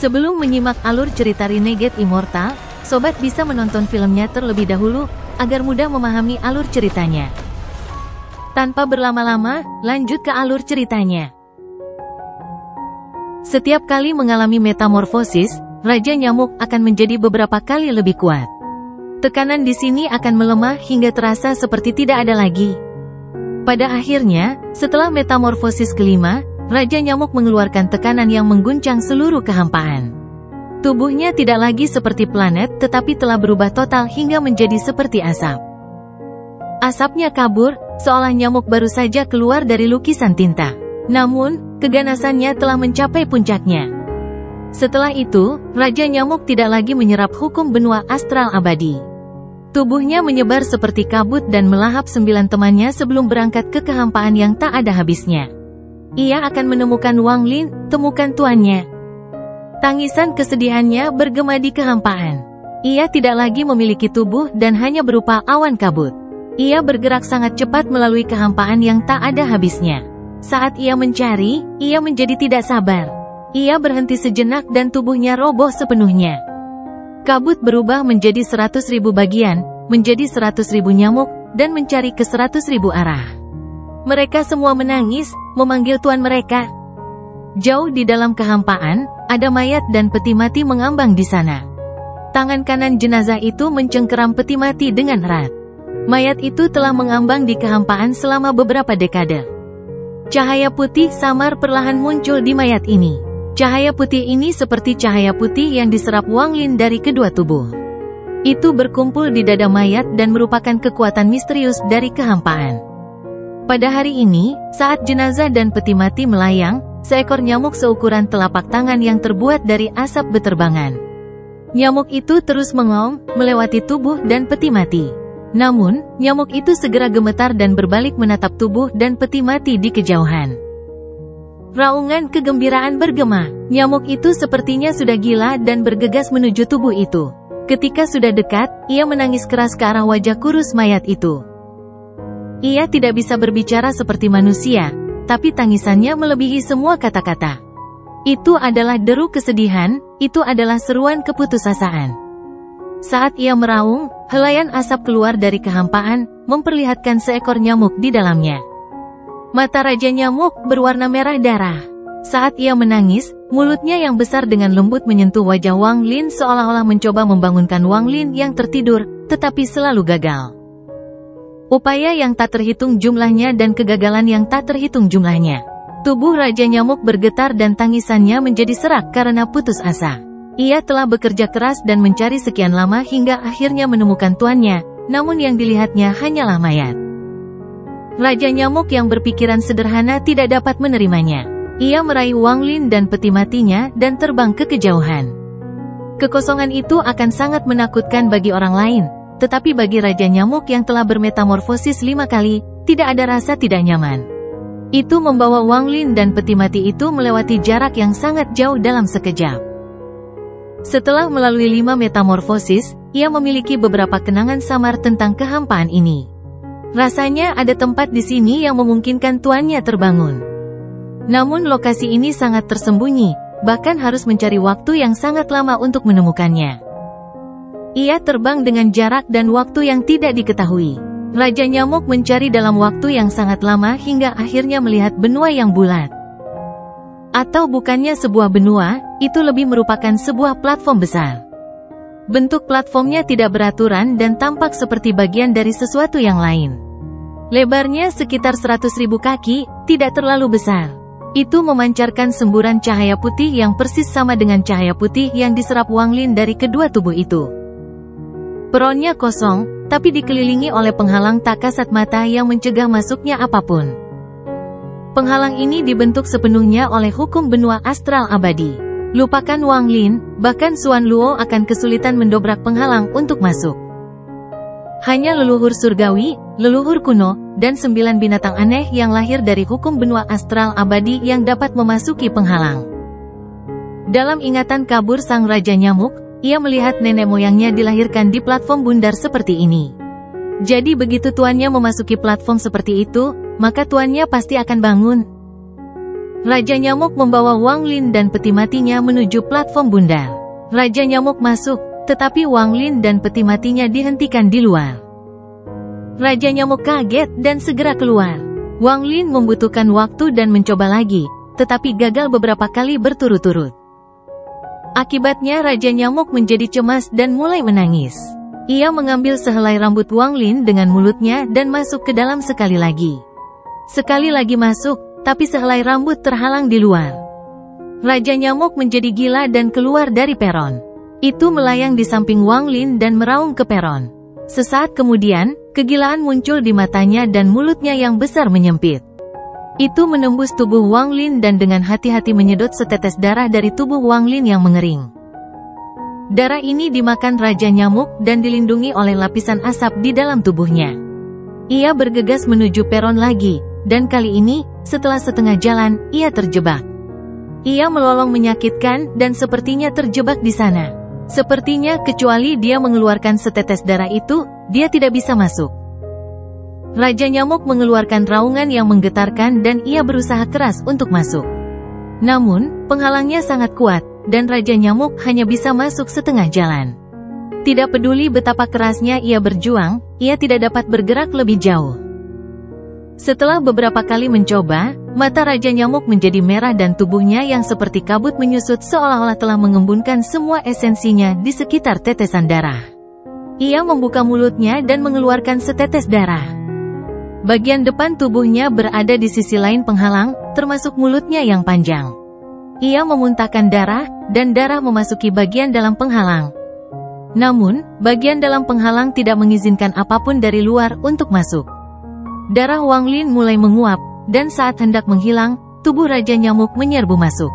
Sebelum menyimak alur cerita Renegade Immortal, sobat bisa menonton filmnya terlebih dahulu, agar mudah memahami alur ceritanya. Tanpa berlama-lama, lanjut ke alur ceritanya. Setiap kali mengalami metamorfosis, Raja Nyamuk akan menjadi beberapa kali lebih kuat. Tekanan di sini akan melemah hingga terasa seperti tidak ada lagi. Pada akhirnya, setelah metamorfosis kelima, Raja Nyamuk mengeluarkan tekanan yang mengguncang seluruh kehampaan. Tubuhnya tidak lagi seperti planet tetapi telah berubah total hingga menjadi seperti asap. Asapnya kabur, seolah nyamuk baru saja keluar dari lukisan tinta. Namun, keganasannya telah mencapai puncaknya. Setelah itu, Raja Nyamuk tidak lagi menyerap hukum benua astral abadi. Tubuhnya menyebar seperti kabut dan melahap 9 temannya sebelum berangkat ke kehampaan yang tak ada habisnya. Ia akan menemukan Wang Lin, temukan tuannya. Tangisan kesedihannya bergema di kehampaan. Ia tidak lagi memiliki tubuh dan hanya berupa awan kabut. Ia bergerak sangat cepat melalui kehampaan yang tak ada habisnya. Saat ia mencari, ia menjadi tidak sabar. Ia berhenti sejenak dan tubuhnya roboh sepenuhnya. Kabut berubah menjadi 100.000 bagian, menjadi 100.000 nyamuk, dan mencari ke 100.000 arah. Mereka semua menangis, memanggil tuan mereka. Jauh di dalam kehampaan, ada mayat dan peti mati mengambang di sana. Tangan kanan jenazah itu mencengkeram peti mati dengan erat. Mayat itu telah mengambang di kehampaan selama beberapa dekade. Cahaya putih samar perlahan muncul di mayat ini. Cahaya putih ini seperti cahaya putih yang diserap Wang Lin dari kedua tubuh. Itu berkumpul di dada mayat dan merupakan kekuatan misterius dari kehampaan. Pada hari ini, saat jenazah dan peti mati melayang, seekor nyamuk seukuran telapak tangan yang terbuat dari asap beterbangan. Nyamuk itu terus mengaum, melewati tubuh dan peti mati. Namun, nyamuk itu segera gemetar dan berbalik menatap tubuh dan peti mati di kejauhan. Raungan kegembiraan bergema. Nyamuk itu sepertinya sudah gila dan bergegas menuju tubuh itu. Ketika sudah dekat, ia menangis keras ke arah wajah kurus mayat itu. Ia tidak bisa berbicara seperti manusia, tapi tangisannya melebihi semua kata-kata. Itu adalah deru kesedihan, itu adalah seruan keputusasaan. Saat ia meraung, helaian asap keluar dari kehampaan, memperlihatkan seekor nyamuk di dalamnya. Mata Raja Nyamuk berwarna merah darah. Saat ia menangis, mulutnya yang besar dengan lembut menyentuh wajah Wang Lin seolah-olah mencoba membangunkan Wang Lin yang tertidur, tetapi selalu gagal. Upaya yang tak terhitung jumlahnya dan kegagalan yang tak terhitung jumlahnya. Tubuh Raja Nyamuk bergetar dan tangisannya menjadi serak karena putus asa. Ia telah bekerja keras dan mencari sekian lama hingga akhirnya menemukan tuannya, namun yang dilihatnya hanyalah mayat. Raja Nyamuk yang berpikiran sederhana tidak dapat menerimanya. Ia meraih Wang Lin dan peti matinya dan terbang ke kejauhan. Kekosongan itu akan sangat menakutkan bagi orang lain. Tetapi bagi Raja Nyamuk yang telah bermetamorfosis 5 kali, tidak ada rasa tidak nyaman. Itu membawa Wang Lin dan peti mati itu melewati jarak yang sangat jauh dalam sekejap. Setelah melalui 5 metamorfosis, ia memiliki beberapa kenangan samar tentang kehampaan ini. Rasanya ada tempat di sini yang memungkinkan tuannya terbangun. Namun lokasi ini sangat tersembunyi, bahkan harus mencari waktu yang sangat lama untuk menemukannya. Ia terbang dengan jarak dan waktu yang tidak diketahui. Raja Nyamuk mencari dalam waktu yang sangat lama hingga akhirnya melihat benua yang bulat. Atau bukannya sebuah benua, itu lebih merupakan sebuah platform besar. Bentuk platformnya tidak beraturan dan tampak seperti bagian dari sesuatu yang lain. Lebarnya sekitar 100.000 kaki, tidak terlalu besar. Itu memancarkan semburan cahaya putih yang persis sama dengan cahaya putih yang diserap Wang Lin dari kedua tubuh itu. Peronnya kosong, tapi dikelilingi oleh penghalang tak kasat mata yang mencegah masuknya apapun. Penghalang ini dibentuk sepenuhnya oleh hukum benua astral abadi. Lupakan Wang Lin, bahkan Xuan Luo akan kesulitan mendobrak penghalang untuk masuk. Hanya leluhur surgawi, leluhur kuno, dan 9 binatang aneh yang lahir dari hukum benua astral abadi yang dapat memasuki penghalang. Dalam ingatan kabur sang Raja Nyamuk, ia melihat nenek moyangnya dilahirkan di platform bundar seperti ini. Jadi begitu tuannya memasuki platform seperti itu, maka tuannya pasti akan bangun. Raja Nyamuk membawa Wang Lin dan peti matinya menuju platform bundar. Raja Nyamuk masuk, tetapi Wang Lin dan peti matinya dihentikan di luar. Raja Nyamuk kaget dan segera keluar. Wang Lin membutuhkan waktu dan mencoba lagi, tetapi gagal beberapa kali berturut-turut. Akibatnya Raja Nyamuk menjadi cemas dan mulai menangis. Ia mengambil sehelai rambut Wang Lin dengan mulutnya dan masuk ke dalam sekali lagi. Sekali lagi masuk, tapi sehelai rambut terhalang di luar. Raja Nyamuk menjadi gila dan keluar dari peron. Itu melayang di samping Wang Lin dan meraung ke peron. Sesaat kemudian, kegilaan muncul di matanya dan mulutnya yang besar menyempit. Itu menembus tubuh Wang Lin dan dengan hati-hati menyedot setetes darah dari tubuh Wang Lin yang mengering. Darah ini dimakan Raja Nyamuk dan dilindungi oleh lapisan asap di dalam tubuhnya. Ia bergegas menuju peron lagi, dan kali ini, setelah setengah jalan, ia terjebak. Ia melolong menyakitkan dan sepertinya terjebak di sana. Sepertinya kecuali dia mengeluarkan setetes darah itu, dia tidak bisa masuk. Raja Nyamuk mengeluarkan raungan yang menggetarkan dan ia berusaha keras untuk masuk. Namun, penghalangnya sangat kuat, dan Raja Nyamuk hanya bisa masuk setengah jalan. Tidak peduli betapa kerasnya ia berjuang, ia tidak dapat bergerak lebih jauh. Setelah beberapa kali mencoba, mata Raja Nyamuk menjadi merah dan tubuhnya yang seperti kabut menyusut seolah-olah telah mengembunkan semua esensinya di sekitar tetesan darah. Ia membuka mulutnya dan mengeluarkan setetes darah. Bagian depan tubuhnya berada di sisi lain penghalang, termasuk mulutnya yang panjang. Ia memuntahkan darah, dan darah memasuki bagian dalam penghalang. Namun, bagian dalam penghalang tidak mengizinkan apapun dari luar untuk masuk. Darah Wang Lin mulai menguap, dan saat hendak menghilang, tubuh Raja Nyamuk menyerbu masuk.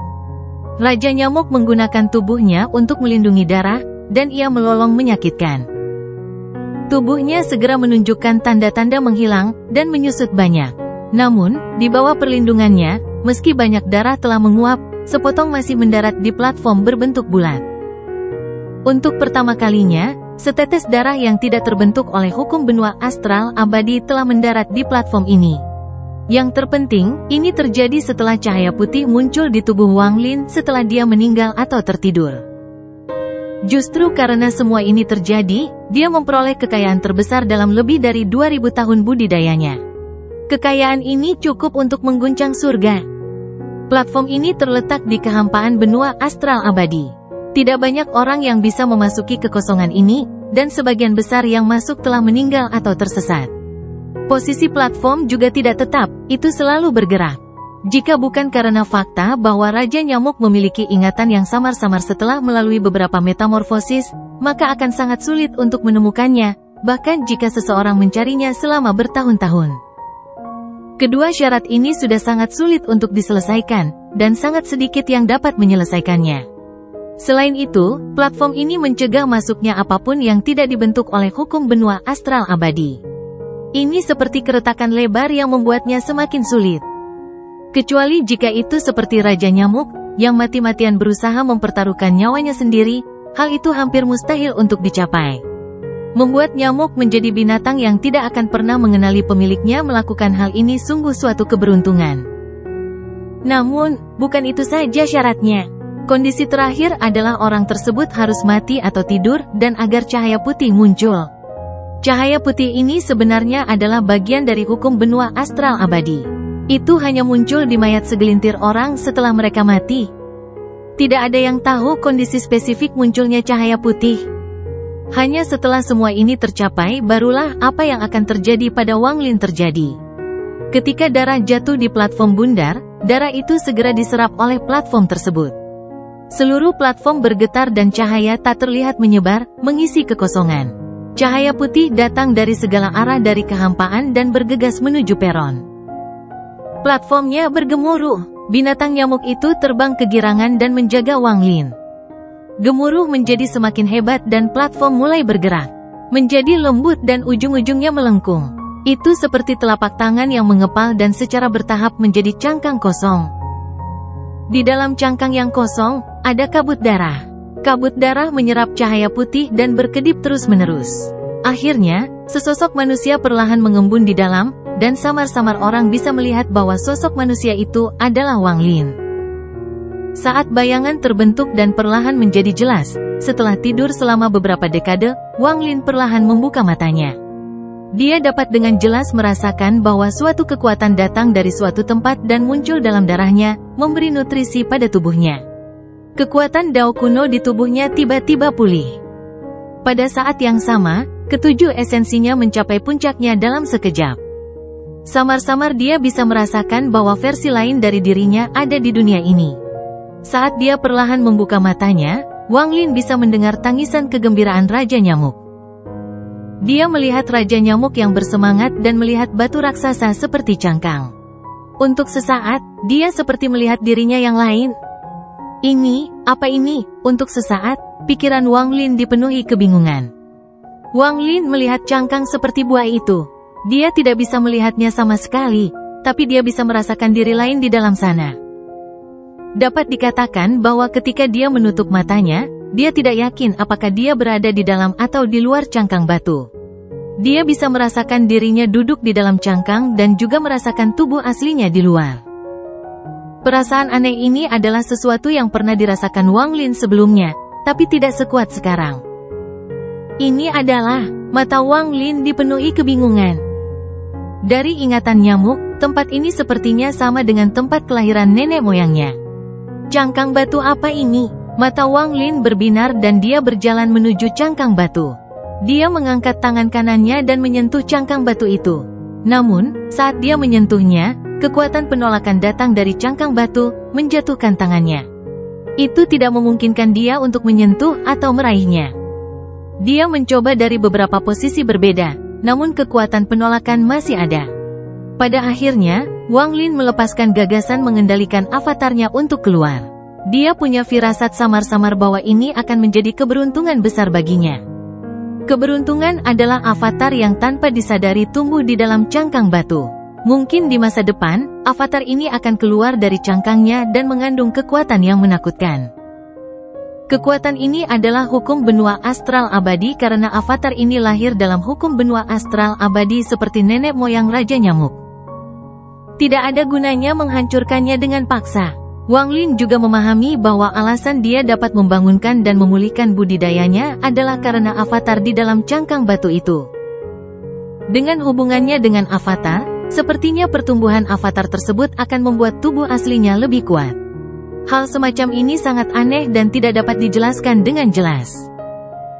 Raja Nyamuk menggunakan tubuhnya untuk melindungi darah, dan ia melolong menyakitkan. Tubuhnya segera menunjukkan tanda-tanda menghilang, dan menyusut banyak. Namun, di bawah perlindungannya, meski banyak darah telah menguap, sepotong masih mendarat di platform berbentuk bulat. Untuk pertama kalinya, setetes darah yang tidak terbentuk oleh hukum benua astral abadi telah mendarat di platform ini. Yang terpenting, ini terjadi setelah cahaya putih muncul di tubuh Wang Lin setelah dia meninggal atau tertidur. Justru karena semua ini terjadi, dia memperoleh kekayaan terbesar dalam lebih dari 2000 tahun budidayanya. Kekayaan ini cukup untuk mengguncang surga. Platform ini terletak di kehampaan benua astral abadi. Tidak banyak orang yang bisa memasuki kekosongan ini, dan sebagian besar yang masuk telah meninggal atau tersesat. Posisi platform juga tidak tetap, itu selalu bergerak. Jika bukan karena fakta bahwa Raja Nyamuk memiliki ingatan yang samar-samar setelah melalui beberapa metamorfosis, maka akan sangat sulit untuk menemukannya, bahkan jika seseorang mencarinya selama bertahun-tahun. Kedua syarat ini sudah sangat sulit untuk diselesaikan, dan sangat sedikit yang dapat menyelesaikannya. Selain itu, platform ini mencegah masuknya apapun yang tidak dibentuk oleh hukum benua astral abadi. Ini seperti keretakan lebar yang membuatnya semakin sulit. Kecuali jika itu seperti Raja Nyamuk, yang mati-matian berusaha mempertaruhkan nyawanya sendiri, hal itu hampir mustahil untuk dicapai. Membuat nyamuk menjadi binatang yang tidak akan pernah mengenali pemiliknya melakukan hal ini sungguh suatu keberuntungan. Namun, bukan itu saja syaratnya. Kondisi terakhir adalah orang tersebut harus mati atau tidur, dan agar cahaya putih muncul. Cahaya putih ini sebenarnya adalah bagian dari hukum benua astral abadi. Itu hanya muncul di mayat segelintir orang setelah mereka mati. Tidak ada yang tahu kondisi spesifik munculnya cahaya putih. Hanya setelah semua ini tercapai barulah apa yang akan terjadi pada Wang Lin terjadi. Ketika darah jatuh di platform bundar, darah itu segera diserap oleh platform tersebut. Seluruh platform bergetar dan cahaya tak terlihat menyebar, mengisi kekosongan. Cahaya putih datang dari segala arah dari kehampaan dan bergegas menuju peron. Platformnya bergemuruh, binatang nyamuk itu terbang kegirangan dan menjaga Wang Lin. Gemuruh menjadi semakin hebat dan platform mulai bergerak. Menjadi lembut dan ujung-ujungnya melengkung. Itu seperti telapak tangan yang mengepal dan secara bertahap menjadi cangkang kosong. Di dalam cangkang yang kosong, ada kabut darah. Kabut darah menyerap cahaya putih dan berkedip terus-menerus. Akhirnya, sesosok manusia perlahan mengembun di dalam, dan samar-samar orang bisa melihat bahwa sosok manusia itu adalah Wang Lin. Saat bayangan terbentuk dan perlahan menjadi jelas, setelah tidur selama beberapa dekade, Wang Lin perlahan membuka matanya. Dia dapat dengan jelas merasakan bahwa suatu kekuatan datang dari suatu tempat dan muncul dalam darahnya, memberi nutrisi pada tubuhnya. Kekuatan Dao kuno di tubuhnya tiba-tiba pulih. Pada saat yang sama, ketujuh esensinya mencapai puncaknya dalam sekejap. Samar-samar dia bisa merasakan bahwa versi lain dari dirinya ada di dunia ini. Saat dia perlahan membuka matanya, Wang Lin bisa mendengar tangisan kegembiraan Raja Nyamuk. Dia melihat Raja Nyamuk yang bersemangat dan melihat batu raksasa seperti cangkang. Untuk sesaat, dia seperti melihat dirinya yang lain. Apa ini? Untuk sesaat, pikiran Wang Lin dipenuhi kebingungan. Wang Lin melihat cangkang seperti buah itu. Dia tidak bisa melihatnya sama sekali, tapi dia bisa merasakan diri lain di dalam sana. Dapat dikatakan bahwa ketika dia menutup matanya, dia tidak yakin apakah dia berada di dalam atau di luar cangkang batu. Dia bisa merasakan dirinya duduk di dalam cangkang dan juga merasakan tubuh aslinya di luar. Perasaan aneh ini adalah sesuatu yang pernah dirasakan Wang Lin sebelumnya, tapi tidak sekuat sekarang. Ini adalah, mata Wang Lin dipenuhi kebingungan. Dari ingatan nyamuk, tempat ini sepertinya sama dengan tempat kelahiran nenek moyangnya. Cangkang batu apa ini? Mata Wang Lin berbinar dan dia berjalan menuju cangkang batu. Dia mengangkat tangan kanannya dan menyentuh cangkang batu itu. Namun, saat dia menyentuhnya, kekuatan penolakan datang dari cangkang batu, menjatuhkan tangannya. Itu tidak memungkinkan dia untuk menyentuh atau meraihnya. Dia mencoba dari beberapa posisi berbeda, namun kekuatan penolakan masih ada. Pada akhirnya, Wang Lin melepaskan gagasan mengendalikan avatarnya untuk keluar. Dia punya firasat samar-samar bahwa ini akan menjadi keberuntungan besar baginya. Keberuntungan adalah avatar yang tanpa disadari tumbuh di dalam cangkang batu. Mungkin di masa depan, avatar ini akan keluar dari cangkangnya dan mengandung kekuatan yang menakutkan. Kekuatan ini adalah hukum benua astral abadi karena avatar ini lahir dalam hukum benua astral abadi seperti nenek moyang Raja Nyamuk. Tidak ada gunanya menghancurkannya dengan paksa. Wang Lin juga memahami bahwa alasan dia dapat membangunkan dan memulihkan budidayanya adalah karena avatar di dalam cangkang batu itu. Dengan hubungannya dengan avatar, sepertinya pertumbuhan avatar tersebut akan membuat tubuh aslinya lebih kuat. Hal semacam ini sangat aneh dan tidak dapat dijelaskan dengan jelas.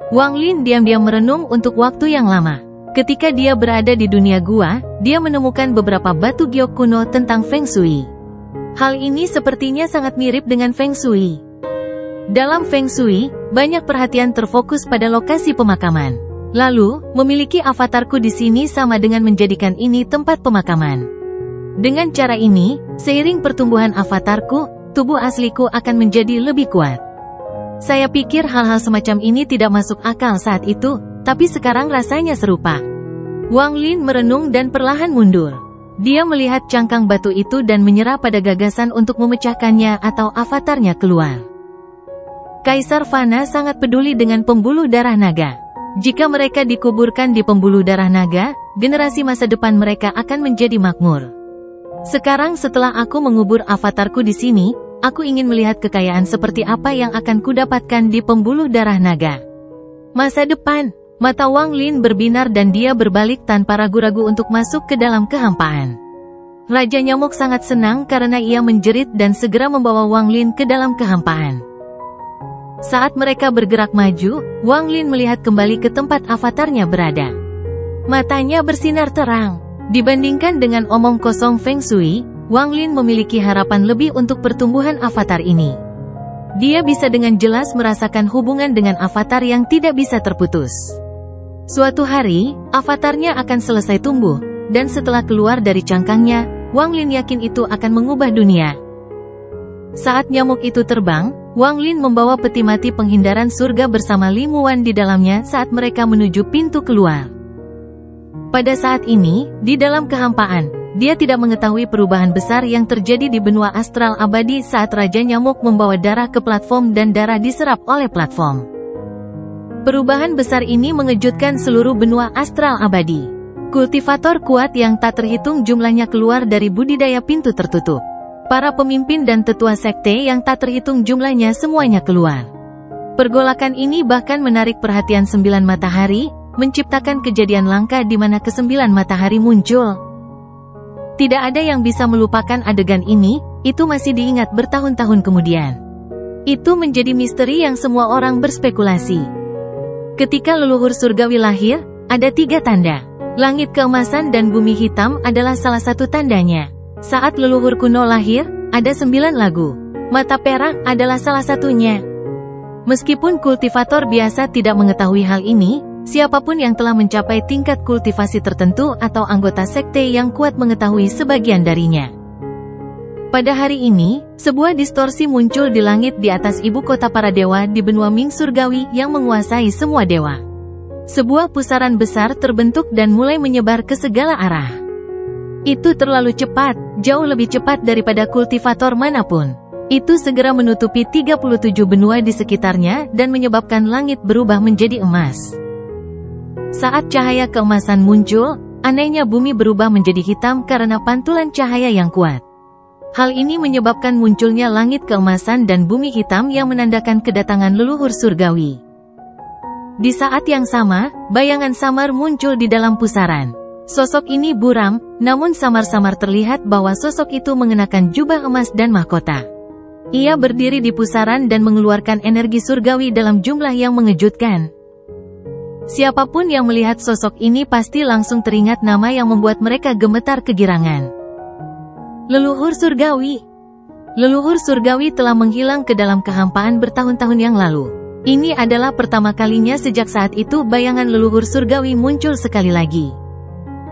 Wang Lin diam-diam merenung untuk waktu yang lama. Ketika dia berada di dunia gua, dia menemukan beberapa batu giok kuno tentang Feng Shui. Hal ini sepertinya sangat mirip dengan Feng Shui. Dalam Feng Shui, banyak perhatian terfokus pada lokasi pemakaman. Lalu, memiliki avatarku di sini sama dengan menjadikan ini tempat pemakaman. Dengan cara ini, seiring pertumbuhan avatarku, tubuh asliku akan menjadi lebih kuat. Saya pikir hal-hal semacam ini tidak masuk akal saat itu, tapi sekarang rasanya serupa. Wang Lin merenung dan perlahan mundur. Dia melihat cangkang batu itu dan menyerah pada gagasan untuk memecahkannya atau avatarnya keluar. Kaisar Fana sangat peduli dengan pembuluh darah naga. Jika mereka dikuburkan di pembuluh darah naga, generasi masa depan mereka akan menjadi makmur. Sekarang setelah aku mengubur avatarku di sini, aku ingin melihat kekayaan seperti apa yang akan kudapatkan di pembuluh darah naga. Masa depan. Mata Wang Lin berbinar dan dia berbalik tanpa ragu-ragu untuk masuk ke dalam kehampaan. Raja Nyamuk sangat senang karena ia menjerit dan segera membawa Wang Lin ke dalam kehampaan. Saat mereka bergerak maju, Wang Lin melihat kembali ke tempat avatarnya berada. Matanya bersinar terang. Dibandingkan dengan omong kosong Feng Shui, Wang Lin memiliki harapan lebih untuk pertumbuhan avatar ini. Dia bisa dengan jelas merasakan hubungan dengan avatar yang tidak bisa terputus. Suatu hari, avatarnya akan selesai tumbuh, dan setelah keluar dari cangkangnya, Wang Lin yakin itu akan mengubah dunia. Saat nyamuk itu terbang, Wang Lin membawa peti mati penghindaran surga bersama Li Muwan di dalamnya saat mereka menuju pintu keluar. Pada saat ini, di dalam kehampaan, dia tidak mengetahui perubahan besar yang terjadi di benua astral abadi saat Raja Nyamuk membawa darah ke platform dan darah diserap oleh platform. Perubahan besar ini mengejutkan seluruh benua astral abadi. Kultivator kuat yang tak terhitung jumlahnya keluar dari budidaya pintu tertutup. Para pemimpin dan tetua sekte yang tak terhitung jumlahnya semuanya keluar. Pergolakan ini bahkan menarik perhatian 9 matahari, menciptakan kejadian langka di mana ke-9 matahari muncul. Tidak ada yang bisa melupakan adegan ini, itu masih diingat bertahun-tahun kemudian. Itu menjadi misteri yang semua orang berspekulasi. Ketika leluhur surgawi lahir, ada 3 tanda. Langit keemasan dan bumi hitam adalah salah satu tandanya. Saat leluhur kuno lahir, ada 9 lagu. Mata perak adalah salah satunya. Meskipun kultivator biasa tidak mengetahui hal ini, siapapun yang telah mencapai tingkat kultivasi tertentu atau anggota sekte yang kuat mengetahui sebagian darinya. Pada hari ini, sebuah distorsi muncul di langit di atas ibu kota para dewa di benua Ming surgawi yang menguasai semua dewa. Sebuah pusaran besar terbentuk dan mulai menyebar ke segala arah. Itu terlalu cepat, jauh lebih cepat daripada kultivator manapun. Itu segera menutupi 37 benua di sekitarnya dan menyebabkan langit berubah menjadi emas. Saat cahaya keemasan muncul, anehnya bumi berubah menjadi hitam karena pantulan cahaya yang kuat. Hal ini menyebabkan munculnya langit keemasan dan bumi hitam yang menandakan kedatangan leluhur surgawi. Di saat yang sama, bayangan samar muncul di dalam pusaran. Sosok ini buram, namun samar-samar terlihat bahwa sosok itu mengenakan jubah emas dan mahkota. Ia berdiri di pusaran dan mengeluarkan energi surgawi dalam jumlah yang mengejutkan. Siapapun yang melihat sosok ini pasti langsung teringat nama yang membuat mereka gemetar kegirangan. Leluhur surgawi. Leluhur surgawi telah menghilang ke dalam kehampaan bertahun-tahun yang lalu. Ini adalah pertama kalinya sejak saat itu bayangan leluhur surgawi muncul sekali lagi.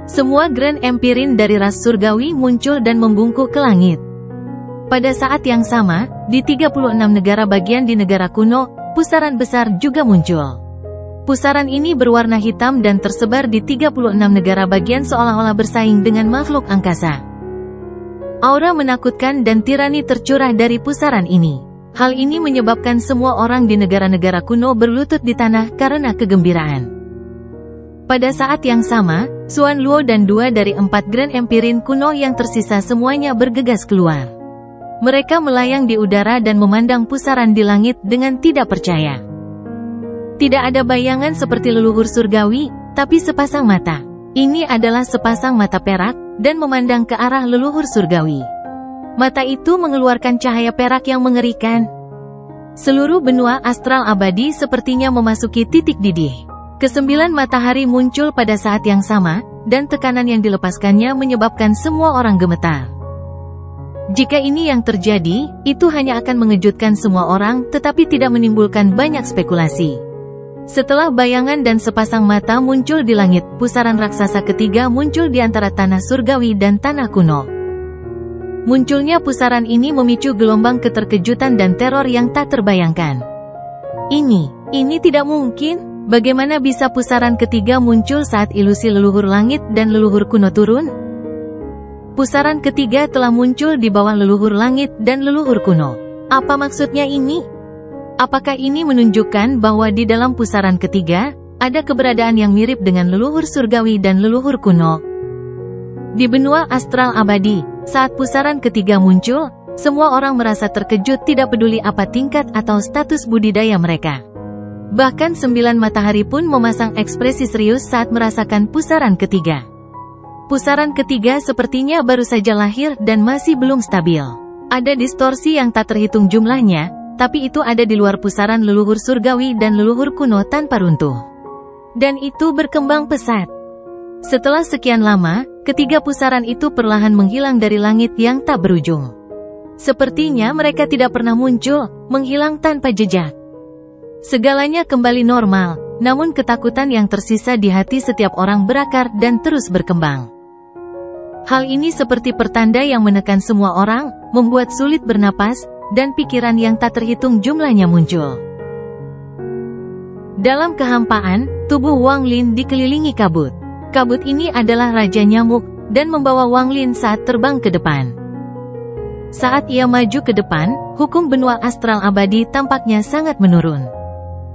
Semua Grand Empirin dari ras surgawi muncul dan membungkuk ke langit. Pada saat yang sama, di 36 negara bagian di negara kuno, pusaran besar juga muncul. Pusaran ini berwarna hitam dan tersebar di 36 negara bagian seolah-olah bersaing dengan makhluk angkasa. Aura menakutkan dan tirani tercurah dari pusaran ini. Hal ini menyebabkan semua orang di negara-negara kuno berlutut di tanah karena kegembiraan. Pada saat yang sama, Xuan Luo dan 2 dari 4 Grand Empirin kuno yang tersisa semuanya bergegas keluar. Mereka melayang di udara dan memandang pusaran di langit dengan tidak percaya. Tidak ada bayangan seperti leluhur surgawi, tapi sepasang mata. Ini adalah sepasang mata perak, dan memandang ke arah leluhur surgawi. Mata itu mengeluarkan cahaya perak yang mengerikan. Seluruh benua astral abadi sepertinya memasuki titik didih. Ke-9 matahari muncul pada saat yang sama, dan tekanan yang dilepaskannya menyebabkan semua orang gemetar. Jika ini yang terjadi, itu hanya akan mengejutkan semua orang tetapi tidak menimbulkan banyak spekulasi. Setelah bayangan dan sepasang mata muncul di langit, pusaran raksasa ketiga muncul di antara tanah surgawi dan tanah kuno. Munculnya pusaran ini memicu gelombang keterkejutan dan teror yang tak terbayangkan. Ini tidak mungkin. Bagaimana bisa pusaran ketiga muncul saat ilusi leluhur langit dan leluhur kuno turun? Pusaran ketiga telah muncul di bawah leluhur langit dan leluhur kuno. Apa maksudnya ini? Apakah ini menunjukkan bahwa di dalam pusaran ketiga, ada keberadaan yang mirip dengan leluhur surgawi dan leluhur kuno? Di benua astral abadi, saat pusaran ketiga muncul, semua orang merasa terkejut tidak peduli apa tingkat atau status budidaya mereka. Bahkan 9 matahari pun memasang ekspresi serius saat merasakan pusaran ketiga. Pusaran ketiga sepertinya baru saja lahir dan masih belum stabil. Ada distorsi yang tak terhitung jumlahnya, tapi itu ada di luar pusaran leluhur surgawi dan leluhur kuno tanpa runtuh. Dan itu berkembang pesat. Setelah sekian lama, ketiga pusaran itu perlahan menghilang dari langit yang tak berujung. Sepertinya mereka tidak pernah muncul, menghilang tanpa jejak. Segalanya kembali normal, namun ketakutan yang tersisa di hati setiap orang berakar dan terus berkembang. Hal ini seperti pertanda yang menekan semua orang, membuat sulit bernapas, dan pikiran yang tak terhitung jumlahnya muncul. Dalam kehampaan, tubuh Wang Lin dikelilingi kabut. Kabut ini adalah Raja Nyamuk, dan membawa Wang Lin saat terbang ke depan. Saat ia maju ke depan, hukum benua astral abadi tampaknya sangat menurun.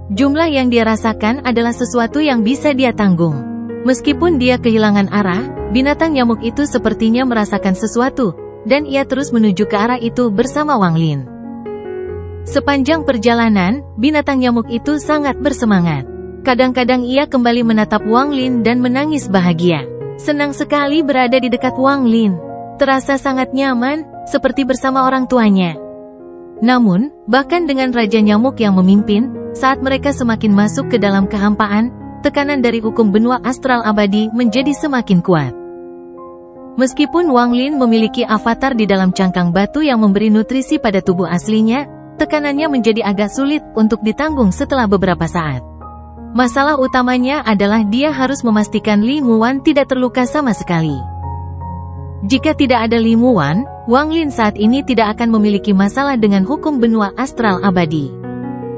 Jumlah yang dia rasakan adalah sesuatu yang bisa dia tanggung. Meskipun dia kehilangan arah, binatang nyamuk itu sepertinya merasakan sesuatu, dan ia terus menuju ke arah itu bersama Wang Lin. Sepanjang perjalanan, binatang nyamuk itu sangat bersemangat. Kadang-kadang ia kembali menatap Wang Lin dan menangis bahagia. Senang sekali berada di dekat Wang Lin. Terasa sangat nyaman, seperti bersama orang tuanya. Namun, bahkan dengan Raja Nyamuk yang memimpin, saat mereka semakin masuk ke dalam kehampaan, tekanan dari hukum benua astral abadi menjadi semakin kuat. Meskipun Wang Lin memiliki avatar di dalam cangkang batu yang memberi nutrisi pada tubuh aslinya, tekanannya menjadi agak sulit untuk ditanggung setelah beberapa saat. Masalah utamanya adalah dia harus memastikan Li Muwan tidak terluka sama sekali. Jika tidak ada Li Muwan, Wang Lin saat ini tidak akan memiliki masalah dengan hukum benua astral abadi.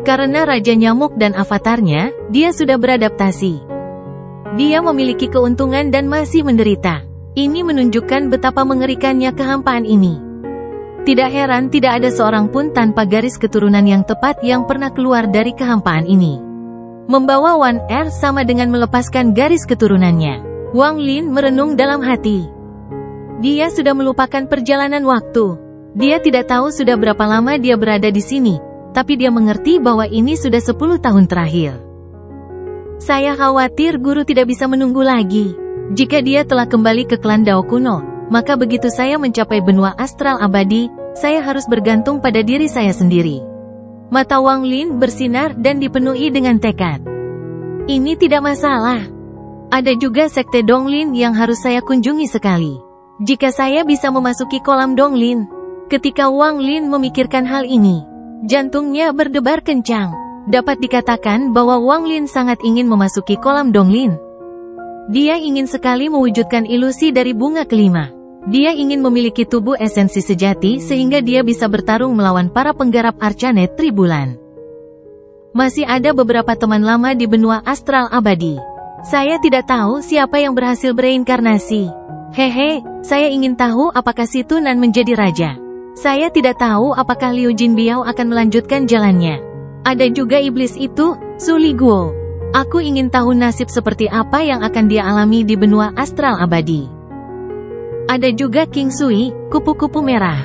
Karena Raja Nyamuk dan avatarnya, dia sudah beradaptasi. Dia memiliki keuntungan dan masih menderita. Ini menunjukkan betapa mengerikannya kehampaan ini. Tidak heran tidak ada seorang pun tanpa garis keturunan yang tepat yang pernah keluar dari kehampaan ini. Membawa Wan Er sama dengan melepaskan garis keturunannya. Wang Lin merenung dalam hati. Dia sudah melupakan perjalanan waktu. Dia tidak tahu sudah berapa lama dia berada di sini, tapi dia mengerti bahwa ini sudah 10 tahun terakhir. Saya khawatir guru tidak bisa menunggu lagi. Jika dia telah kembali ke klan Dao kuno, maka begitu saya mencapai benua astral abadi, saya harus bergantung pada diri saya sendiri. Mata Wang Lin bersinar dan dipenuhi dengan tekad. Ini tidak masalah. Ada juga sekte Donglin yang harus saya kunjungi sekali. Jika saya bisa memasuki kolam Donglin. Ketika Wang Lin memikirkan hal ini, jantungnya berdebar kencang. Dapat dikatakan bahwa Wang Lin sangat ingin memasuki kolam Donglin. Dia ingin sekali mewujudkan ilusi dari bunga kelima. Dia ingin memiliki tubuh esensi sejati sehingga dia bisa bertarung melawan para penggarap Arcanet Tribulan. Masih ada beberapa teman lama di benua astral abadi. Saya tidak tahu siapa yang berhasil bereinkarnasi. Hehe, saya ingin tahu apakah si Tunan menjadi raja. Saya tidak tahu apakah Liu Jinbiao akan melanjutkan jalannya. Ada juga iblis itu, Su Li Guo. Aku ingin tahu nasib seperti apa yang akan dia alami di benua astral abadi. Ada juga King Sui, kupu-kupu merah.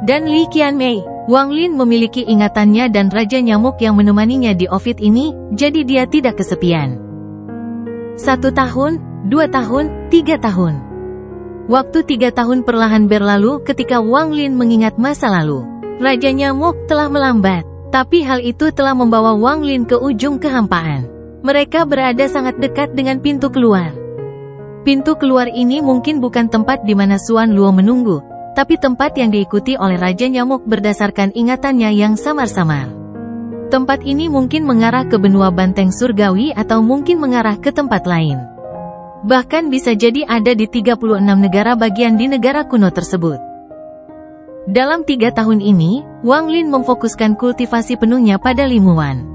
Dan Li Qianmei. Wang Lin memiliki ingatannya dan Raja Nyamuk yang menemaninya di Ovid ini, jadi dia tidak kesepian. 1 tahun, 2 tahun, 3 tahun. Waktu 3 tahun perlahan berlalu ketika Wang Lin mengingat masa lalu. Raja Nyamuk telah melambat, tapi hal itu telah membawa Wang Lin ke ujung kehampaan. Mereka berada sangat dekat dengan pintu keluar. Pintu keluar ini mungkin bukan tempat di mana Xuan Luo menunggu, tapi tempat yang diikuti oleh Raja Nyamuk berdasarkan ingatannya yang samar-samar. Tempat ini mungkin mengarah ke benua banteng surgawi atau mungkin mengarah ke tempat lain. Bahkan bisa jadi ada di 36 negara bagian di negara kuno tersebut. Dalam 3 tahun ini, Wang Lin memfokuskan kultivasi penuhnya pada Li Muwan.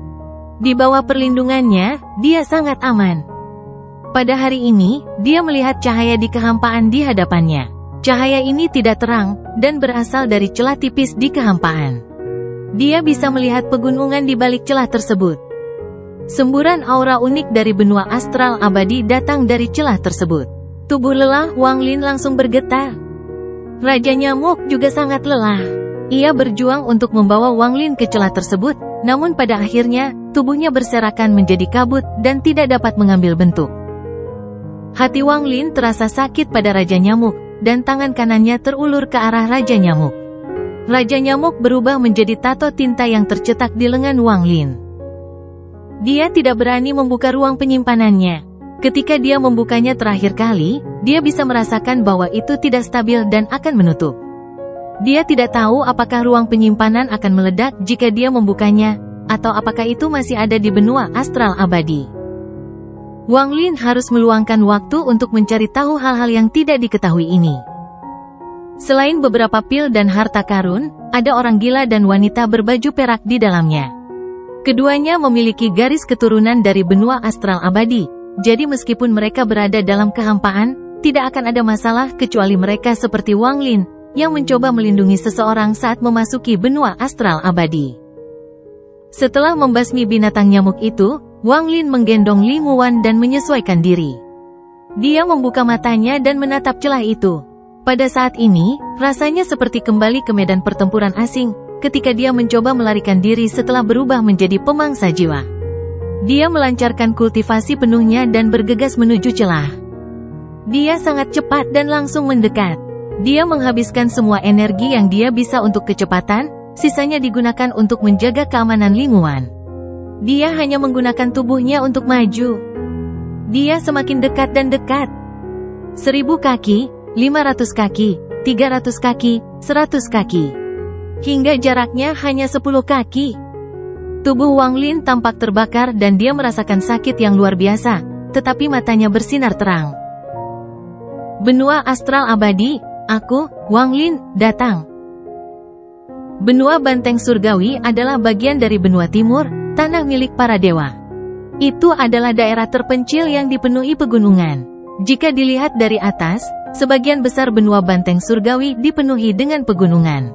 Di bawah perlindungannya, dia sangat aman. Pada hari ini, dia melihat cahaya di kehampaan di hadapannya. Cahaya ini tidak terang, dan berasal dari celah tipis di kehampaan. Dia bisa melihat pegunungan di balik celah tersebut. Semburan aura unik dari benua astral abadi datang dari celah tersebut. Tubuh lelah Wang Lin langsung bergetar. Raja Nyamuk juga sangat lelah. Ia berjuang untuk membawa Wang Lin ke celah tersebut, namun pada akhirnya, tubuhnya berserakan menjadi kabut dan tidak dapat mengambil bentuk. Hati Wang Lin terasa sakit pada Raja Nyamuk, dan tangan kanannya terulur ke arah Raja Nyamuk. Raja Nyamuk berubah menjadi tato tinta yang tercetak di lengan Wang Lin. Dia tidak berani membuka ruang penyimpanannya. Ketika dia membukanya terakhir kali, dia bisa merasakan bahwa itu tidak stabil dan akan menutup. Dia tidak tahu apakah ruang penyimpanan akan meledak jika dia membukanya, atau apakah itu masih ada di benua astral abadi. Wang Lin harus meluangkan waktu untuk mencari tahu hal-hal yang tidak diketahui ini. Selain beberapa pil dan harta karun, ada orang gila dan wanita berbaju perak di dalamnya. Keduanya memiliki garis keturunan dari benua astral abadi, jadi meskipun mereka berada dalam kehampaan, tidak akan ada masalah kecuali mereka seperti Wang Lin, yang mencoba melindungi seseorang saat memasuki benua astral abadi. Setelah membasmi binatang nyamuk itu, Wang Lin menggendong Li Muwan dan menyesuaikan diri. Dia membuka matanya dan menatap celah itu. Pada saat ini, rasanya seperti kembali ke medan pertempuran asing, ketika dia mencoba melarikan diri setelah berubah menjadi pemangsa jiwa. Dia melancarkan kultivasi penuhnya dan bergegas menuju celah. Dia sangat cepat dan langsung mendekat. Dia menghabiskan semua energi yang dia bisa untuk kecepatan, sisanya digunakan untuk menjaga keamanan lingkungan. Dia hanya menggunakan tubuhnya untuk maju. Dia semakin dekat dan dekat. 1000 kaki, 500 kaki, 300 kaki, 100 kaki. Hingga jaraknya hanya 10 kaki. Tubuh Wang Lin tampak terbakar dan dia merasakan sakit yang luar biasa, tetapi matanya bersinar terang. Benua astral abadi, aku, Wang Lin, datang. Benua banteng surgawi adalah bagian dari benua timur, tanah milik para dewa. Itu adalah daerah terpencil yang dipenuhi pegunungan. Jika dilihat dari atas, sebagian besar benua banteng surgawi dipenuhi dengan pegunungan.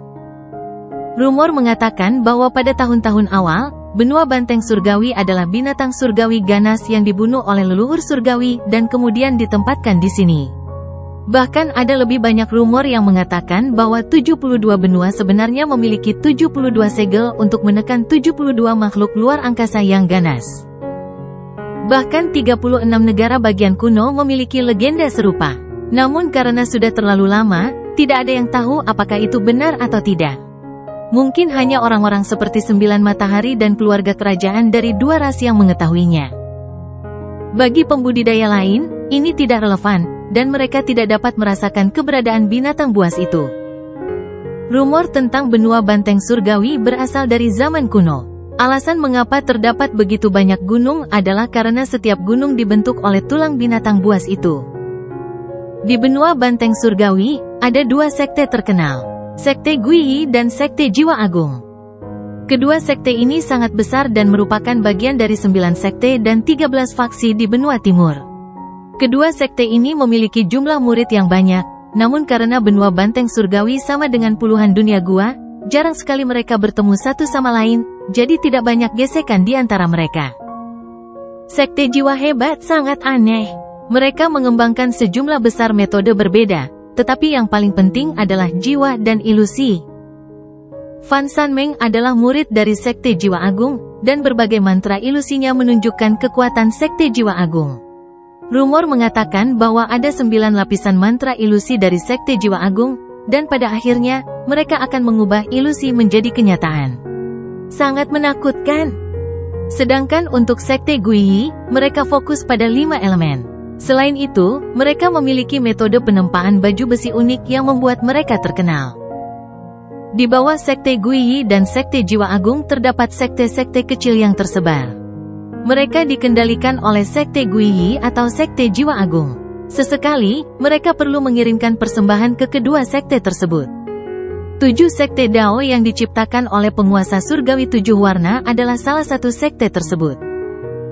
Rumor mengatakan bahwa pada tahun-tahun awal, benua banteng surgawi adalah binatang surgawi ganas yang dibunuh oleh leluhur surgawi dan kemudian ditempatkan di sini. Bahkan ada lebih banyak rumor yang mengatakan bahwa 72 benua sebenarnya memiliki 72 segel untuk menekan 72 makhluk luar angkasa yang ganas. Bahkan 36 negara bagian kuno memiliki legenda serupa. Namun karena sudah terlalu lama, tidak ada yang tahu apakah itu benar atau tidak. Mungkin hanya orang-orang seperti 9 matahari dan keluarga kerajaan dari 2 ras yang mengetahuinya. Bagi pembudidaya lain, ini tidak relevan, dan mereka tidak dapat merasakan keberadaan binatang buas itu. Rumor tentang benua banteng surgawi berasal dari zaman kuno. Alasan mengapa terdapat begitu banyak gunung adalah karena setiap gunung dibentuk oleh tulang binatang buas itu. Di benua banteng surgawi, ada 2 sekte terkenal, Sekte Guiyi dan Sekte Jiwa Agung. Kedua sekte ini sangat besar dan merupakan bagian dari 9 sekte dan 13 faksi di benua timur. Kedua sekte ini memiliki jumlah murid yang banyak, namun karena benua banteng surgawi sama dengan puluhan dunia gua, jarang sekali mereka bertemu satu sama lain, jadi tidak banyak gesekan di antara mereka. Sekte jiwa hebat sangat aneh. Mereka mengembangkan sejumlah besar metode berbeda, tetapi yang paling penting adalah jiwa dan ilusi. Fan Sanmeng adalah murid dari Sekte Jiwa Agung, dan berbagai mantra ilusinya menunjukkan kekuatan Sekte Jiwa Agung. Rumor mengatakan bahwa ada 9 lapisan mantra ilusi dari Sekte Jiwa Agung, dan pada akhirnya, mereka akan mengubah ilusi menjadi kenyataan. Sangat menakutkan. Sedangkan untuk Sekte Guiyi, mereka fokus pada 5 elemen. Selain itu, mereka memiliki metode penempaan baju besi unik yang membuat mereka terkenal. Di bawah Sekte Guiyi dan Sekte Jiwa Agung terdapat sekte-sekte kecil yang tersebar. Mereka dikendalikan oleh Sekte Guiyi atau Sekte Jiwa Agung. Sesekali, mereka perlu mengirimkan persembahan ke kedua sekte tersebut. 7 sekte Dao yang diciptakan oleh penguasa surgawi 7 warna adalah salah satu sekte tersebut.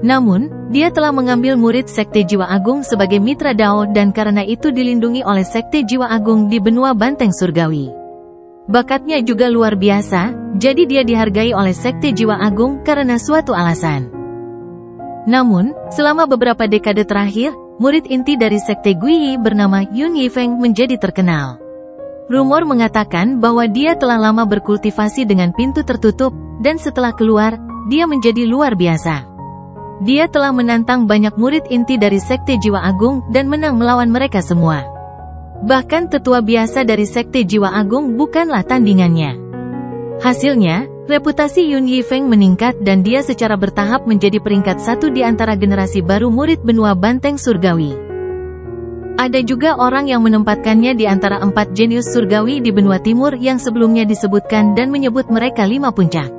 Namun, dia telah mengambil murid Sekte Jiwa Agung sebagai mitra Dao dan karena itu dilindungi oleh Sekte Jiwa Agung di benua banteng surgawi. Bakatnya juga luar biasa, jadi dia dihargai oleh Sekte Jiwa Agung karena suatu alasan. Namun, selama beberapa dekade terakhir, murid inti dari Sekte Guiyi bernama Yun Yifeng menjadi terkenal. Rumor mengatakan bahwa dia telah lama berkultivasi dengan pintu tertutup, dan setelah keluar, dia menjadi luar biasa. Dia telah menantang banyak murid inti dari Sekte Jiwa Agung dan menang melawan mereka semua. Bahkan tetua biasa dari Sekte Jiwa Agung bukanlah tandingannya. Hasilnya, reputasi Yun Yifeng meningkat dan dia secara bertahap menjadi peringkat 1 di antara generasi baru murid benua banteng surgawi. Ada juga orang yang menempatkannya di antara 4 jenius surgawi di benua timur yang sebelumnya disebutkan dan menyebut mereka 5 puncak.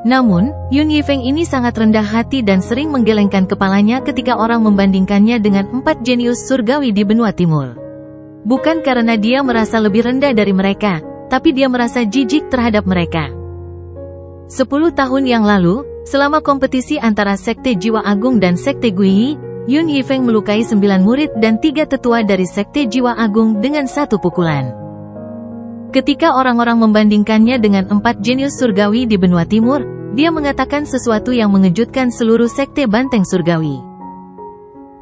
Namun, Yun Yifeng ini sangat rendah hati dan sering menggelengkan kepalanya ketika orang membandingkannya dengan 4 jenius surgawi di benua timur. Bukan karena dia merasa lebih rendah dari mereka, tapi dia merasa jijik terhadap mereka. 10 tahun yang lalu, selama kompetisi antara Sekte Jiwa Agung dan Sekte Guiyi, Yun Yifeng melukai 9 murid dan 3 tetua dari Sekte Jiwa Agung dengan 1 pukulan. Ketika orang-orang membandingkannya dengan 4 jenius surgawi di benua timur, dia mengatakan sesuatu yang mengejutkan seluruh sekte banteng surgawi.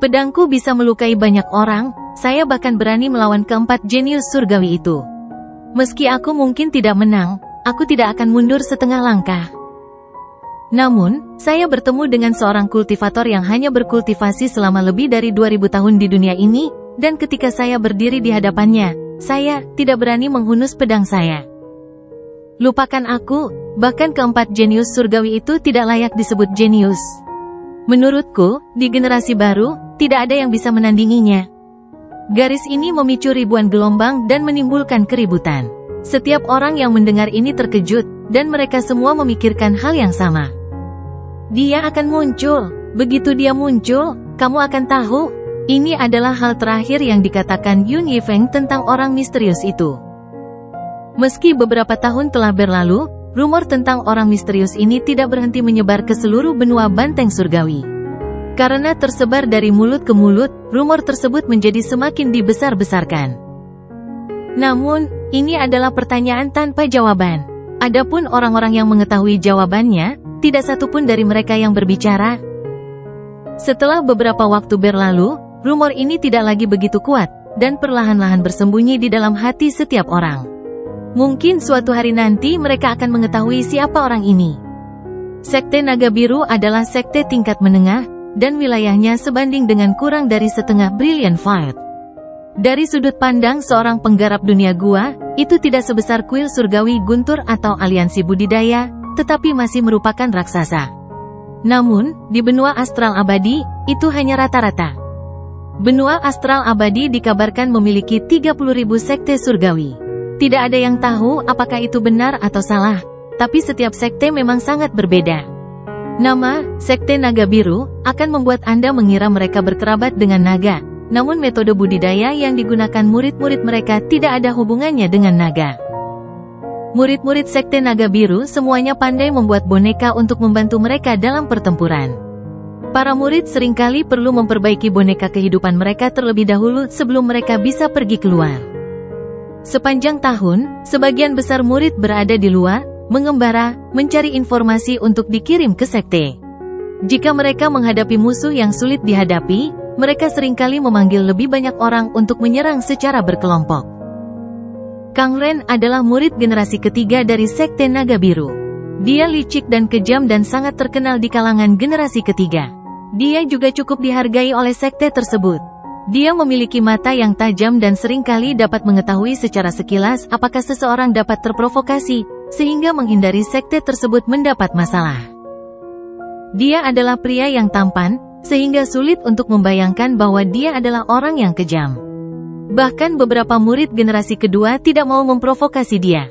Pedangku bisa melukai banyak orang, saya bahkan berani melawan keempat jenius surgawi itu. Meski aku mungkin tidak menang, aku tidak akan mundur setengah langkah. Namun, saya bertemu dengan seorang kultivator yang hanya berkultivasi selama lebih dari 2000 tahun di dunia ini, dan ketika saya berdiri di hadapannya, saya tidak berani menghunus pedang saya. Lupakan aku, bahkan keempat jenius surgawi itu tidak layak disebut jenius. Menurutku, di generasi baru, tidak ada yang bisa menandinginya. Garis ini memicu ribuan gelombang dan menimbulkan keributan. Setiap orang yang mendengar ini terkejut, dan mereka semua memikirkan hal yang sama. Dia akan muncul. Begitu dia muncul, kamu akan tahu. Ini adalah hal terakhir yang dikatakan Yun Yifeng tentang orang misterius itu. Meski beberapa tahun telah berlalu, rumor tentang orang misterius ini tidak berhenti menyebar ke seluruh benua banteng surgawi. Karena tersebar dari mulut ke mulut, rumor tersebut menjadi semakin dibesar-besarkan. Namun, ini adalah pertanyaan tanpa jawaban. Adapun orang-orang yang mengetahui jawabannya, tidak satupun dari mereka yang berbicara. Setelah beberapa waktu berlalu, rumor ini tidak lagi begitu kuat, dan perlahan-lahan bersembunyi di dalam hati setiap orang. Mungkin suatu hari nanti mereka akan mengetahui siapa orang ini. Sekte Naga Biru adalah sekte tingkat menengah, dan wilayahnya sebanding dengan kurang dari setengah Brilliant Fight. Dari sudut pandang seorang penggarap dunia gua, itu tidak sebesar kuil surgawi guntur atau aliansi budidaya, tetapi masih merupakan raksasa. Namun, di benua astral abadi, itu hanya rata-rata. Benua astral abadi dikabarkan memiliki 30.000 sekte surgawi. Tidak ada yang tahu apakah itu benar atau salah, tapi setiap sekte memang sangat berbeda. Nama, Sekte Naga Biru, akan membuat Anda mengira mereka berkerabat dengan naga, namun metode budidaya yang digunakan murid-murid mereka tidak ada hubungannya dengan naga. Murid-murid Sekte Naga Biru semuanya pandai membuat boneka untuk membantu mereka dalam pertempuran. Para murid seringkali perlu memperbaiki boneka kehidupan mereka terlebih dahulu sebelum mereka bisa pergi keluar. Sepanjang tahun, sebagian besar murid berada di luar, mengembara, mencari informasi untuk dikirim ke sekte. Jika mereka menghadapi musuh yang sulit dihadapi, mereka seringkali memanggil lebih banyak orang untuk menyerang secara berkelompok. Kang Ren adalah murid generasi ketiga dari Sekte Naga Biru. Dia licik dan kejam dan sangat terkenal di kalangan generasi ketiga. Dia juga cukup dihargai oleh sekte tersebut. Dia memiliki mata yang tajam dan seringkali dapat mengetahui secara sekilas apakah seseorang dapat terprovokasi, sehingga menghindari sekte tersebut mendapat masalah. Dia adalah pria yang tampan, sehingga sulit untuk membayangkan bahwa dia adalah orang yang kejam. Bahkan beberapa murid generasi kedua tidak mau memprovokasi dia.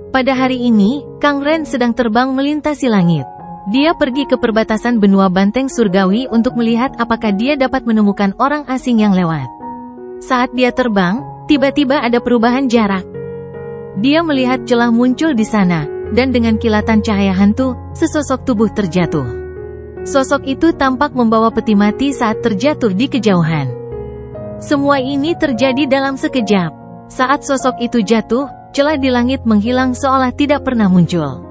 Pada hari ini, Kang Ren sedang terbang melintasi langit. Dia pergi ke perbatasan benua banteng surgawi untuk melihat apakah dia dapat menemukan orang asing yang lewat. Saat dia terbang, tiba-tiba ada perubahan jarak. Dia melihat celah muncul di sana, dan dengan kilatan cahaya hantu, sesosok tubuh terjatuh. Sosok itu tampak membawa peti mati saat terjatuh di kejauhan. Semua ini terjadi dalam sekejap. Saat sosok itu jatuh, celah di langit menghilang seolah tidak pernah muncul.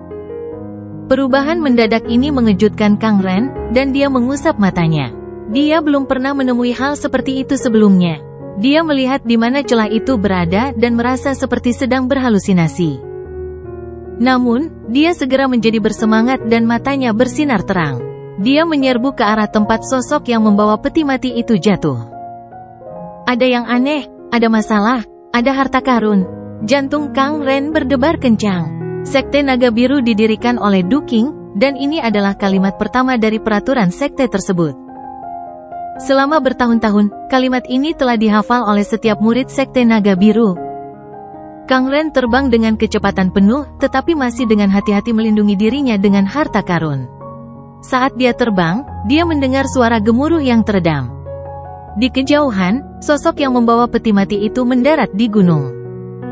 Perubahan mendadak ini mengejutkan Kang Ren, dan dia mengusap matanya. Dia belum pernah menemui hal seperti itu sebelumnya. Dia melihat di mana celah itu berada dan merasa seperti sedang berhalusinasi. Namun, dia segera menjadi bersemangat dan matanya bersinar terang. Dia menyerbu ke arah tempat sosok yang membawa peti mati itu jatuh. Ada yang aneh, ada masalah, ada harta karun. Jantung Kang Ren berdebar kencang. Sekte Naga Biru didirikan oleh Du Qing, dan ini adalah kalimat pertama dari peraturan sekte tersebut. Selama bertahun-tahun, kalimat ini telah dihafal oleh setiap murid Sekte Naga Biru. Kang Ren terbang dengan kecepatan penuh, tetapi masih dengan hati-hati melindungi dirinya dengan harta karun. Saat dia terbang, dia mendengar suara gemuruh yang teredam. Di kejauhan, sosok yang membawa peti mati itu mendarat di gunung.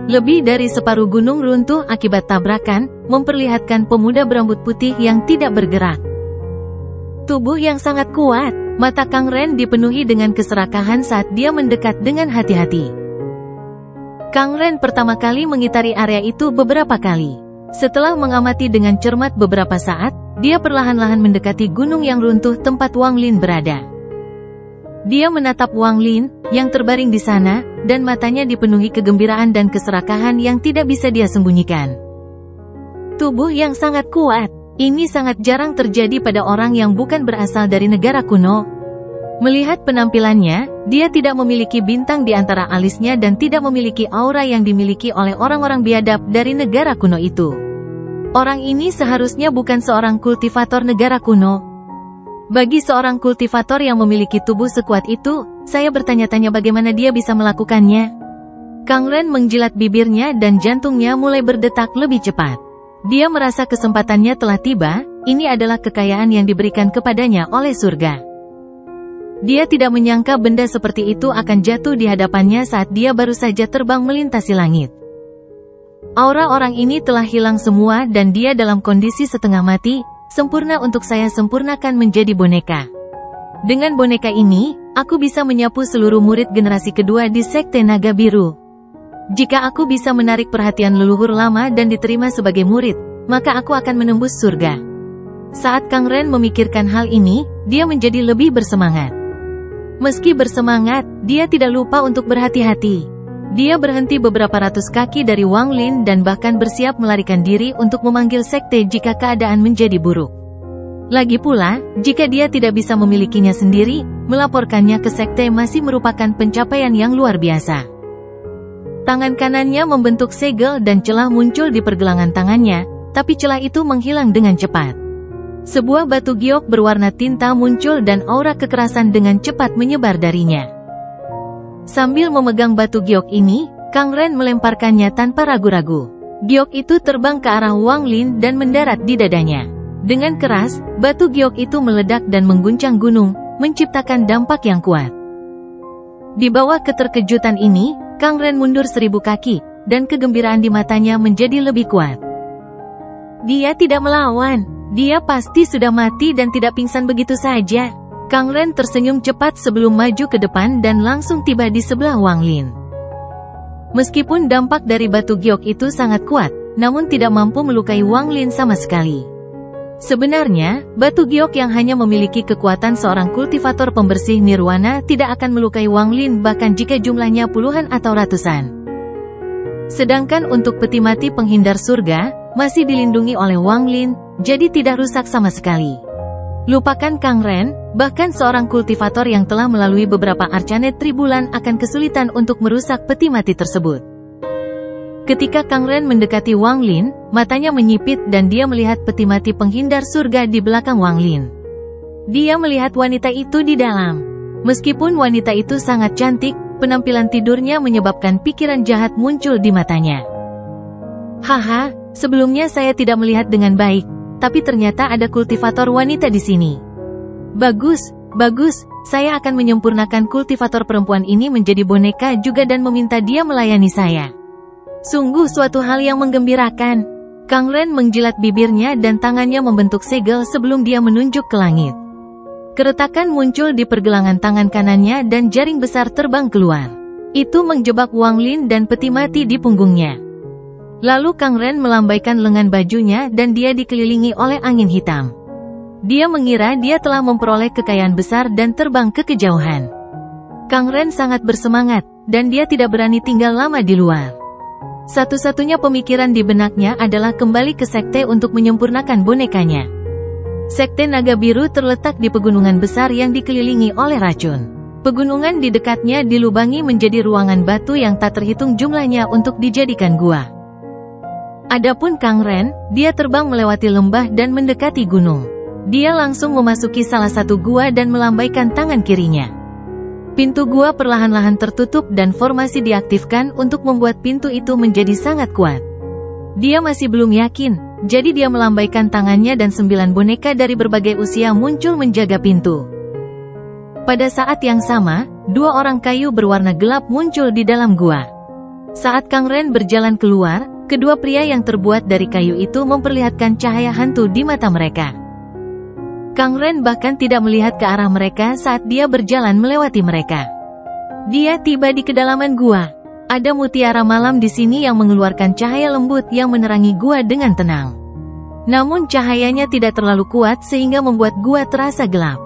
Lebih dari separuh gunung runtuh akibat tabrakan, memperlihatkan pemuda berambut putih yang tidak bergerak. Tubuh yang sangat kuat, mata Kang Ren dipenuhi dengan keserakahan saat dia mendekat dengan hati-hati. Kang Ren pertama kali mengitari area itu beberapa kali. Setelah mengamati dengan cermat beberapa saat, dia perlahan-lahan mendekati gunung yang runtuh tempat Wang Lin berada. Dia menatap Wang Lin, yang terbaring di sana, dan matanya dipenuhi kegembiraan dan keserakahan yang tidak bisa dia sembunyikan. Tubuh yang sangat kuat. Ini sangat jarang terjadi pada orang yang bukan berasal dari negara kuno. Melihat penampilannya, dia tidak memiliki bintang di antara alisnya dan tidak memiliki aura yang dimiliki oleh orang-orang biadab dari negara kuno itu. Orang ini seharusnya bukan seorang kultivator negara kuno. Bagi seorang kultivator yang memiliki tubuh sekuat itu, saya bertanya-tanya bagaimana dia bisa melakukannya. Kang Ren menjilat bibirnya dan jantungnya mulai berdetak lebih cepat. Dia merasa kesempatannya telah tiba, ini adalah kekayaan yang diberikan kepadanya oleh surga. Dia tidak menyangka benda seperti itu akan jatuh di hadapannya saat dia baru saja terbang melintasi langit. Aura orang ini telah hilang semua dan dia dalam kondisi setengah mati. Sempurna untuk saya sempurnakan menjadi boneka. Dengan boneka ini, aku bisa menyapu seluruh murid generasi kedua di Sekte Naga Biru. Jika aku bisa menarik perhatian leluhur lama dan diterima sebagai murid, maka aku akan menembus surga. Saat Kang Ren memikirkan hal ini, dia menjadi lebih bersemangat. Meski bersemangat, dia tidak lupa untuk berhati-hati. Dia berhenti beberapa ratus kaki dari Wang Lin dan bahkan bersiap melarikan diri untuk memanggil sekte jika keadaan menjadi buruk. Lagi pula, jika dia tidak bisa memilikinya sendiri, melaporkannya ke sekte masih merupakan pencapaian yang luar biasa. Tangan kanannya membentuk segel dan celah muncul di pergelangan tangannya, tapi celah itu menghilang dengan cepat. Sebuah batu giok berwarna tinta muncul dan aura kekerasan dengan cepat menyebar darinya. Sambil memegang batu giok ini, Kang Ren melemparkannya tanpa ragu-ragu. Giok itu terbang ke arah Wang Lin dan mendarat di dadanya. Dengan keras, batu giok itu meledak dan mengguncang gunung, menciptakan dampak yang kuat. Di bawah keterkejutan ini, Kang Ren mundur 1000 kaki, dan kegembiraan di matanya menjadi lebih kuat. Dia tidak melawan, dia pasti sudah mati dan tidak pingsan begitu saja. Kang Ren tersenyum cepat sebelum maju ke depan dan langsung tiba di sebelah Wang Lin. Meskipun dampak dari batu giok itu sangat kuat, namun tidak mampu melukai Wang Lin sama sekali. Sebenarnya, batu giok yang hanya memiliki kekuatan seorang kultivator pembersih nirwana tidak akan melukai Wang Lin bahkan jika jumlahnya puluhan atau ratusan. Sedangkan untuk peti mati penghindar surga, masih dilindungi oleh Wang Lin, jadi tidak rusak sama sekali. Lupakan Kang Ren, bahkan seorang kultivator yang telah melalui beberapa arcanet tribulan akan kesulitan untuk merusak peti mati tersebut. Ketika Kang Ren mendekati Wang Lin, matanya menyipit dan dia melihat peti mati penghindar surga di belakang Wang Lin. Dia melihat wanita itu di dalam. Meskipun wanita itu sangat cantik, penampilan tidurnya menyebabkan pikiran jahat muncul di matanya. Haha, sebelumnya saya tidak melihat dengan baik. Tapi ternyata ada kultivator wanita di sini. Bagus, bagus, saya akan menyempurnakan kultivator perempuan ini menjadi boneka juga dan meminta dia melayani saya. Sungguh suatu hal yang menggembirakan. Kang Ren menjilat bibirnya dan tangannya membentuk segel sebelum dia menunjuk ke langit. Keretakan muncul di pergelangan tangan kanannya dan jaring besar terbang keluar. Itu menjebak Wang Lin dan peti mati di punggungnya. Lalu Kang Ren melambaikan lengan bajunya dan dia dikelilingi oleh angin hitam. Dia mengira dia telah memperoleh kekayaan besar dan terbang ke kejauhan. Kang Ren sangat bersemangat, dan dia tidak berani tinggal lama di luar. Satu-satunya pemikiran di benaknya adalah kembali ke sekte untuk menyempurnakan bonekanya. Sekte Naga Biru terletak di pegunungan besar yang dikelilingi oleh racun. Pegunungan di dekatnya dilubangi menjadi ruangan batu yang tak terhitung jumlahnya untuk dijadikan gua. Adapun Kang Ren, dia terbang melewati lembah dan mendekati gunung. Dia langsung memasuki salah satu gua dan melambaikan tangan kirinya. Pintu gua perlahan-lahan tertutup dan formasi diaktifkan untuk membuat pintu itu menjadi sangat kuat. Dia masih belum yakin, jadi dia melambaikan tangannya dan 9 boneka dari berbagai usia muncul menjaga pintu. Pada saat yang sama, 2 orang kayu berwarna gelap muncul di dalam gua. Saat Kang Ren berjalan keluar, kedua pria yang terbuat dari kayu itu memperlihatkan cahaya hantu di mata mereka. Kang Ren bahkan tidak melihat ke arah mereka saat dia berjalan melewati mereka. Dia tiba di kedalaman gua. Ada mutiara malam di sini yang mengeluarkan cahaya lembut yang menerangi gua dengan tenang. Namun cahayanya tidak terlalu kuat sehingga membuat gua terasa gelap.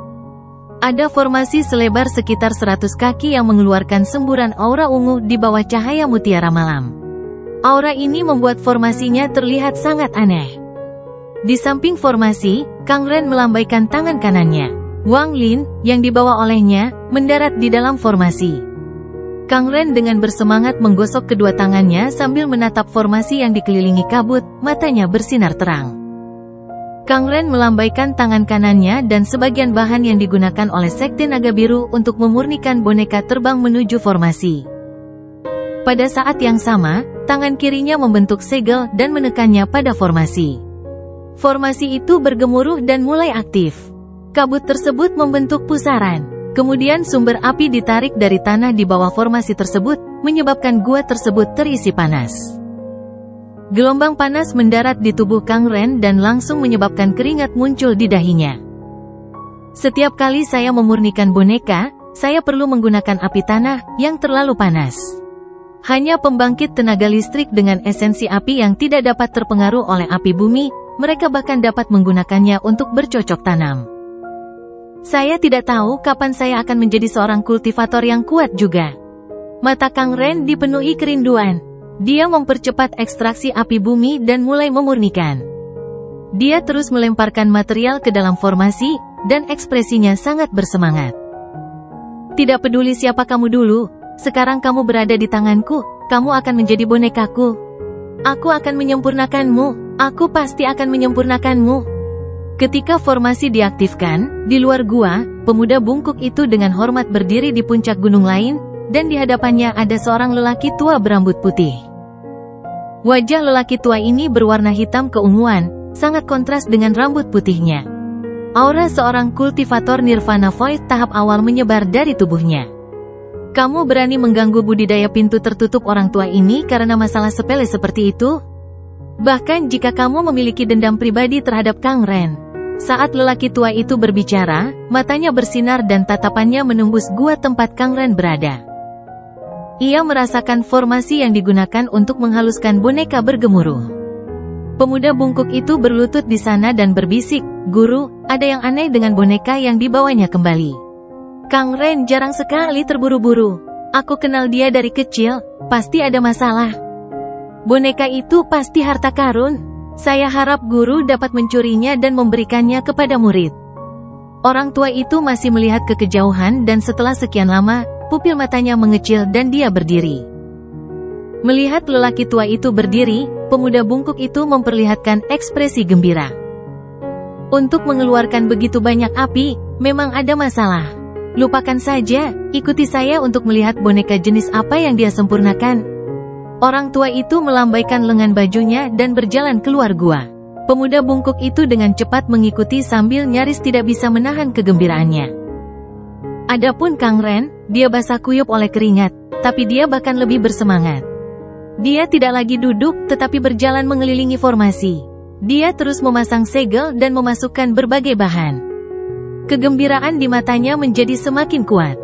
Ada formasi selebar sekitar 100 kaki yang mengeluarkan semburan aura ungu di bawah cahaya mutiara malam. Aura ini membuat formasinya terlihat sangat aneh. Di samping formasi, Kang Ren melambaikan tangan kanannya. Wang Lin, yang dibawa olehnya, mendarat di dalam formasi. Kang Ren dengan bersemangat menggosok kedua tangannya sambil menatap formasi yang dikelilingi kabut, matanya bersinar terang. Kang Ren melambaikan tangan kanannya dan sebagian bahan yang digunakan oleh Sekte Naga Biru untuk memurnikan boneka terbang menuju formasi. Pada saat yang sama, tangan kirinya membentuk segel dan menekannya pada formasi. Formasi itu bergemuruh dan mulai aktif. Kabut tersebut membentuk pusaran. Kemudian sumber api ditarik dari tanah di bawah formasi tersebut, menyebabkan gua tersebut terisi panas. Gelombang panas mendarat di tubuh Kang Ren dan langsung menyebabkan keringat muncul di dahinya. Setiap kali saya memurnikan boneka, saya perlu menggunakan api tanah yang terlalu panas. Hanya pembangkit tenaga listrik dengan esensi api yang tidak dapat terpengaruh oleh api bumi, mereka bahkan dapat menggunakannya untuk bercocok tanam. Saya tidak tahu kapan saya akan menjadi seorang kultivator yang kuat juga. Mata Kang Ren dipenuhi kerinduan. Dia mempercepat ekstraksi api bumi dan mulai memurnikan. Dia terus melemparkan material ke dalam formasi, dan ekspresinya sangat bersemangat. Tidak peduli siapa kamu dulu, sekarang kamu berada di tanganku, kamu akan menjadi bonekaku. Aku akan menyempurnakanmu, aku pasti akan menyempurnakanmu. Ketika formasi diaktifkan, di luar gua, pemuda bungkuk itu dengan hormat berdiri di puncak gunung lain, dan di hadapannya ada seorang lelaki tua berambut putih. Wajah lelaki tua ini berwarna hitam keunguan, sangat kontras dengan rambut putihnya. Aura seorang kultivator Nirvana Void tahap awal menyebar dari tubuhnya. Kamu berani mengganggu budidaya pintu tertutup orang tua ini karena masalah sepele seperti itu? Bahkan jika kamu memiliki dendam pribadi terhadap Kang Ren. Saat lelaki tua itu berbicara, matanya bersinar dan tatapannya menembus gua tempat Kang Ren berada. Ia merasakan formasi yang digunakan untuk menghaluskan boneka bergemuruh. Pemuda bungkuk itu berlutut di sana dan berbisik, "Guru, ada yang aneh dengan boneka yang dibawanya kembali. Kang Ren jarang sekali terburu-buru. Aku kenal dia dari kecil, pasti ada masalah. Boneka itu pasti harta karun. Saya harap guru dapat mencurinya dan memberikannya kepada murid." Orang tua itu masih melihat ke kejauhan dan setelah sekian lama, pupil matanya mengecil dan dia berdiri. Melihat lelaki tua itu berdiri, pemuda bungkuk itu memperlihatkan ekspresi gembira. Untuk mengeluarkan begitu banyak api, memang ada masalah. Lupakan saja, ikuti saya untuk melihat boneka jenis apa yang dia sempurnakan. Orang tua itu melambaikan lengan bajunya dan berjalan keluar gua. Pemuda bungkuk itu dengan cepat mengikuti sambil nyaris tidak bisa menahan kegembiraannya. Adapun Kang Ren, dia basah kuyup oleh keringat, tapi dia bahkan lebih bersemangat. Dia tidak lagi duduk, tetapi berjalan mengelilingi formasi. Dia terus memasang segel dan memasukkan berbagai bahan. Kegembiraan di matanya menjadi semakin kuat.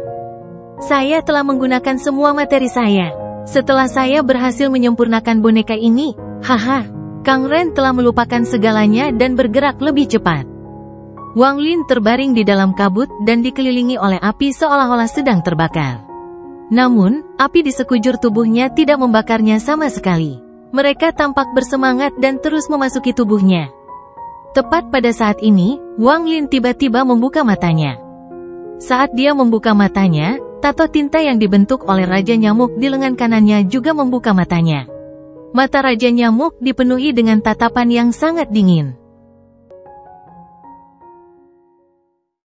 Saya telah menggunakan semua materi saya. Setelah saya berhasil menyempurnakan boneka ini, haha, Kang Ren telah melupakan segalanya dan bergerak lebih cepat. Wang Lin terbaring di dalam kabut dan dikelilingi oleh api seolah-olah sedang terbakar. Namun, api di sekujur tubuhnya tidak membakarnya sama sekali. Mereka tampak bersemangat dan terus memasuki tubuhnya. Tepat pada saat ini, Wang Lin tiba-tiba membuka matanya. Saat dia membuka matanya, tato tinta yang dibentuk oleh Raja Nyamuk di lengan kanannya juga membuka matanya. Mata Raja Nyamuk dipenuhi dengan tatapan yang sangat dingin.